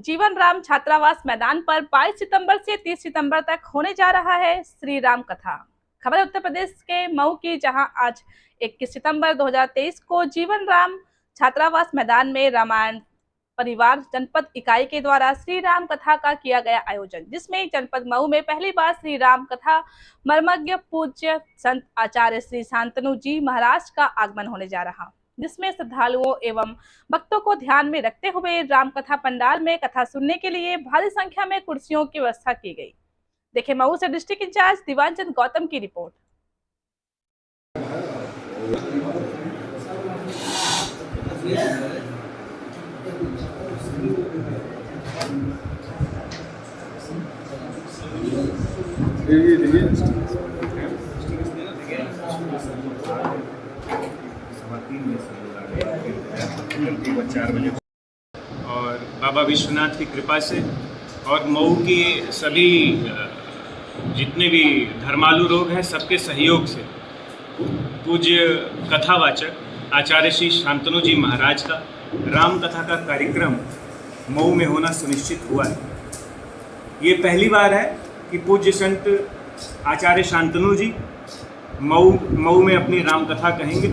जीवन राम छात्रावास मैदान पर 22 सितंबर से 30 सितंबर तक होने जा रहा है श्री राम कथा। खबर है उत्तर प्रदेश के मऊ की, जहां आज 21 सितंबर 2023 को जीवन राम छात्रावास मैदान में रामायण परिवार जनपद इकाई के द्वारा श्री राम कथा का किया गया आयोजन, जिसमें जनपद मऊ में पहली बार श्री राम कथा मर्मज्ञ पूज्य संत आचार्य श्री शांतनु जी महाराज का आगमन होने जा रहा, जिसमें श्रद्धालुओं एवं भक्तों को ध्यान में रखते हुए रामकथा पंडाल में कथा सुनने के लिए भारी संख्या में कुर्सियों की व्यवस्था की गई। देखें मऊ से डिस्ट्रिक्ट इंचार्ज दिवानचंद गौतम की रिपोर्ट। और बाबा विश्वनाथ की कृपा से और मऊ के सभी जितने भी धर्मालु लोग हैं, सबके सहयोग से पूज्य कथावाचक आचार्य श्री शांतनु जी महाराज का राम कथा का कार्यक्रम मऊ में होना सुनिश्चित हुआ है। ये पहली बार है कि पूज्य संत आचार्य शांतनु जी मऊ में अपनी राम कथा कहेंगे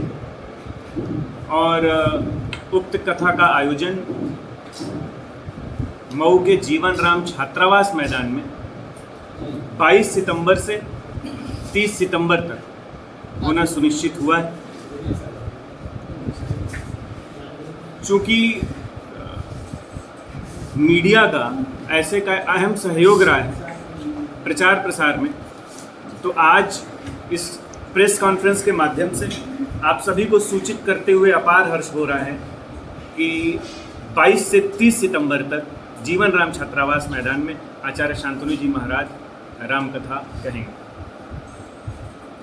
और उक्त कथा का आयोजन मऊ के जीवन राम छात्रावास मैदान में 22 सितंबर से 30 सितंबर तक होना सुनिश्चित हुआ है। चूँकि मीडिया का ऐसे का अहम सहयोग रहा है प्रचार प्रसार में, तो आज इस प्रेस कॉन्फ्रेंस के माध्यम से आप सभी को सूचित करते हुए अपार हर्ष हो रहा है कि 22 से 30 सितंबर तक जीवन राम छात्रावास मैदान में आचार्य शांतनु जी महाराज राम कथा कहेंगे।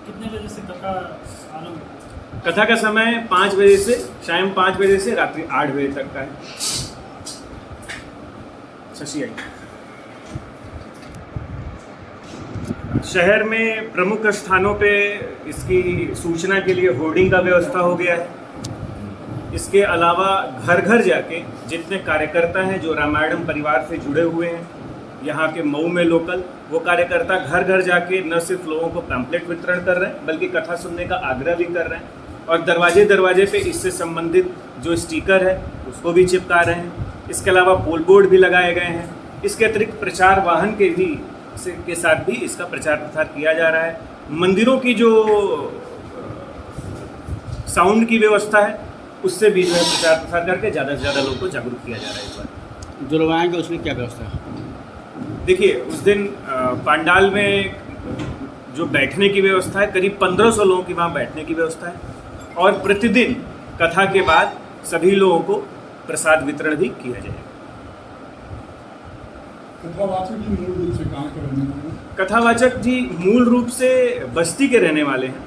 कितने बजे से कथा आरंभ? कथा का समय 5 बजे से शाम 5 बजे से रात्रि 8 बजे तक का है। शशि आई। शहर में प्रमुख स्थानों पे इसकी सूचना के लिए होर्डिंग का व्यवस्था हो गया है। इसके अलावा घर घर जाके जितने कार्यकर्ता हैं जो रामायणम परिवार से जुड़े हुए हैं, यहाँ के मऊ में लोकल, वो कार्यकर्ता घर घर जाके न सिर्फ लोगों को पैम्पलेट वितरण कर रहे हैं बल्कि कथा सुनने का आग्रह भी कर रहे हैं और दरवाजे दरवाजे पे इससे संबंधित जो स्टिकर है उसको भी चिपका रहे हैं। इसके अलावा पोल बोर्ड भी लगाए गए हैं। इसके अतिरिक्त प्रचार वाहन के साथ भी इसका प्रचार प्रसार किया जा रहा है। मंदिरों की जो साउंड की व्यवस्था है उससे भी जो है प्रचार प्रसार करके ज़्यादा से ज़्यादा लोगों को जागरूक किया जा रहा है। इस बार जो लोग आएंगे उसमें क्या व्यवस्था है? देखिए, उस दिन पंडाल में जो बैठने की व्यवस्था है, करीब 1500 लोगों की वहाँ बैठने की व्यवस्था है और प्रतिदिन कथा के बाद सभी लोगों को प्रसाद वितरण भी किया जाएगा। कथावाचक जी मूल रूप से बस्ती के रहने वाले हैं,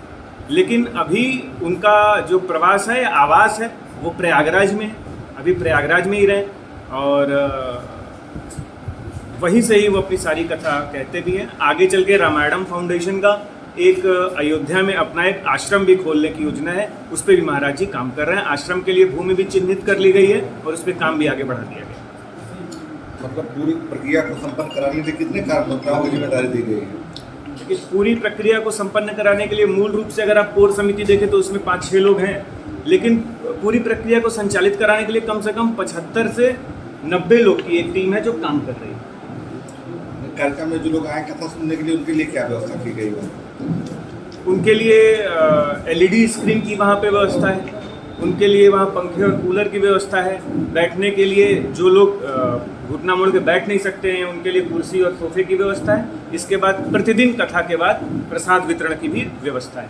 लेकिन अभी उनका जो प्रवास है, आवास है, वो प्रयागराज में है। अभी प्रयागराज में ही रहे और वहीं से ही वो अपनी सारी कथा कहते भी हैं। आगे चल के रामायणम फाउंडेशन का एक अयोध्या में अपना एक आश्रम भी खोलने की योजना है, उस पर भी महाराज जी काम कर रहे हैं। आश्रम के लिए भूमि भी चिन्हित कर ली गई है और उस पर काम भी आगे बढ़ा दिया गया। मतलब पूरी प्रक्रिया को संपन्न कराने के लिए कितने कार्यकर्ताओं को जिम्मेदारी दी गई है? देखिए, पूरी प्रक्रिया को संपन्न कराने के लिए मूल रूप से अगर आप कोर समिति देखें तो उसमें 5-6 लोग हैं, लेकिन पूरी प्रक्रिया को संचालित कराने के लिए कम से कम 75 से 90 लोग की एक टीम है जो काम कर रही है। कार्यक्रम में जो लोग आए कथा सुनने के लिए, उनके लिए क्या व्यवस्था की गई है? उनके लिए LED स्क्रीन की वहाँ पे व्यवस्था है, उनके लिए वहाँ पंखे और कूलर की व्यवस्था है। बैठने के लिए जो लोग घुटना मोड़ के बैठ नहीं सकते हैं उनके लिए कुर्सी और सोफे की व्यवस्था है। इसके बाद प्रतिदिन कथा के बाद प्रसाद वितरण की भी व्यवस्था है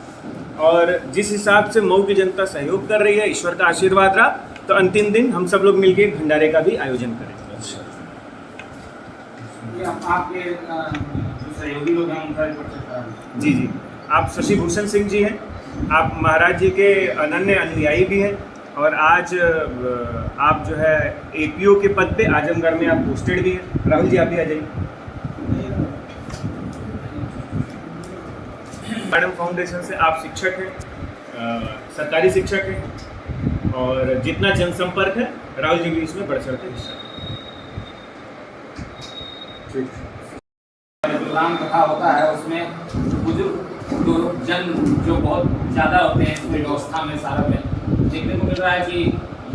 और जिस हिसाब से मऊ की जनता सहयोग कर रही है, ईश्वर का आशीर्वाद रहा तो अंतिम दिन हम सब लोग मिलकर भंडारे का भी आयोजन करेंगे। आपके सहयोगी लोग हैं उनका जी, आप शशि भूषण सिंह जी हैं, आप महाराज जी के अनन्य अनुयायी भी हैं और आज आप जो है APO के पद पे आजमगढ़ में आप पोस्टेड भी हैं। राहुल जी, आप भी आ जाइए। मैडम फाउंडेशन से आप शिक्षक हैं, सरकारी शिक्षक हैं और जितना जनसंपर्क है राहुल जी भी इसमें बढ़ चढ़ के हिस्सा। जो राम कथा होता है उसमें बुजुर्ग जो बहुत ज़्यादा होते हैं पूरी व्यवस्था में सारा में देखने को मिल रहा है कि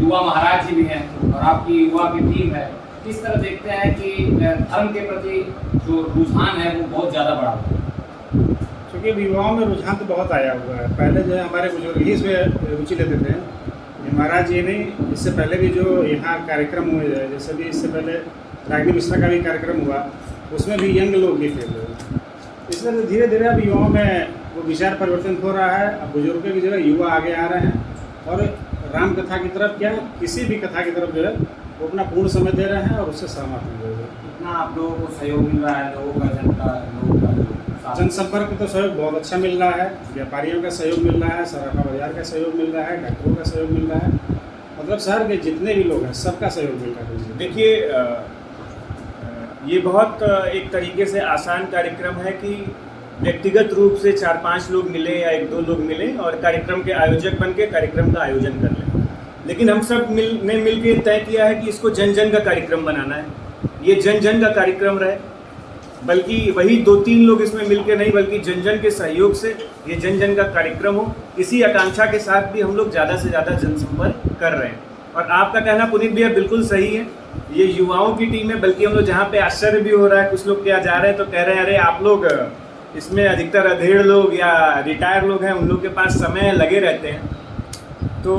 युवा महाराज जी भी हैं और आपकी युवा की टीम है। किस तरह देखते हैं कि धर्म के प्रति जो रुझान है वो बहुत ज़्यादा बढ़ा हुआ है? क्योंकि अब युवाओं में रुझान तो बहुत आया हुआ है। पहले जो है हमारे बुजुर्ग ही इसमें रुचि लेते थे। ये महाराज जी नहीं, इससे पहले भी जो यहाँ कार्यक्रम हुए हैं, जैसे भी इससे पहले रागिनी मिश्रा का भी कार्यक्रम हुआ, उसमें भी यंग लोग भी थे। इस तरह से धीरे धीरे अब युवाओं में वो विचार परिवर्तन हो रहा है। अब बुजुर्गों की जगह युवा आगे आ रहे हैं और राम कथा की तरफ क्या किसी भी कथा की तरफ जो है वो अपना पूर्ण समय दे रहे हैं और उससे सहमत हो गए। कितना आप लोगों को सहयोग मिल रहा है, लोगों का जनसंपर्क तो सहयोग बहुत अच्छा मिल रहा है, व्यापारियों का सहयोग मिल रहा है, सराफा बाजार का सहयोग मिल रहा है, डॉक्टरों का सहयोग मिल रहा है, मतलब शहर के जितने भी लोग हैं सबका सहयोग मिल रहा है। देखिए, ये बहुत एक तरीके से आसान कार्यक्रम है कि व्यक्तिगत रूप से 4-5 लोग मिले या 1-2 लोग मिले और कार्यक्रम के आयोजक बन के कार्यक्रम का आयोजन कर लें। लेकिन हम सब मिल के तय किया है कि इसको जन जन का कार्यक्रम बनाना है। ये जन जन का कार्यक्रम रहे, बल्कि वही 2-3 लोग इसमें मिलके नहीं, बल्कि जन जन के सहयोग से ये जन जन का कार्यक्रम हो। इसी आकांक्षा के साथ भी हम लोग ज़्यादा से ज़्यादा जनसंपर्क कर रहे हैं। और आपका कहना पुनीत भैया बिल्कुल सही है, ये युवाओं की टीम है। बल्कि हम लोग जहाँ पे आश्चर्य भी हो रहा है, कुछ लोग क्या जा रहे हैं तो कह रहे हैं अरे आप लोग इसमें अधिकतर अधेड़ लोग या रिटायर लोग हैं, उन लोग के पास समय लगे रहते हैं। तो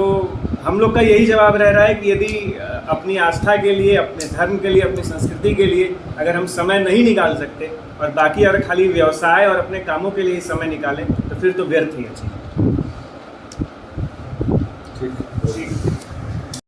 हम लोग का यही जवाब रह रहा है कि यदि अपनी आस्था के लिए, अपने धर्म के लिए, अपनी संस्कृति के लिए अगर हम समय नहीं निकाल सकते और बाकी अगर खाली व्यवसाय और अपने कामों के लिए समय निकालें तो फिर तो व्यर्थ ही है। ठीक है।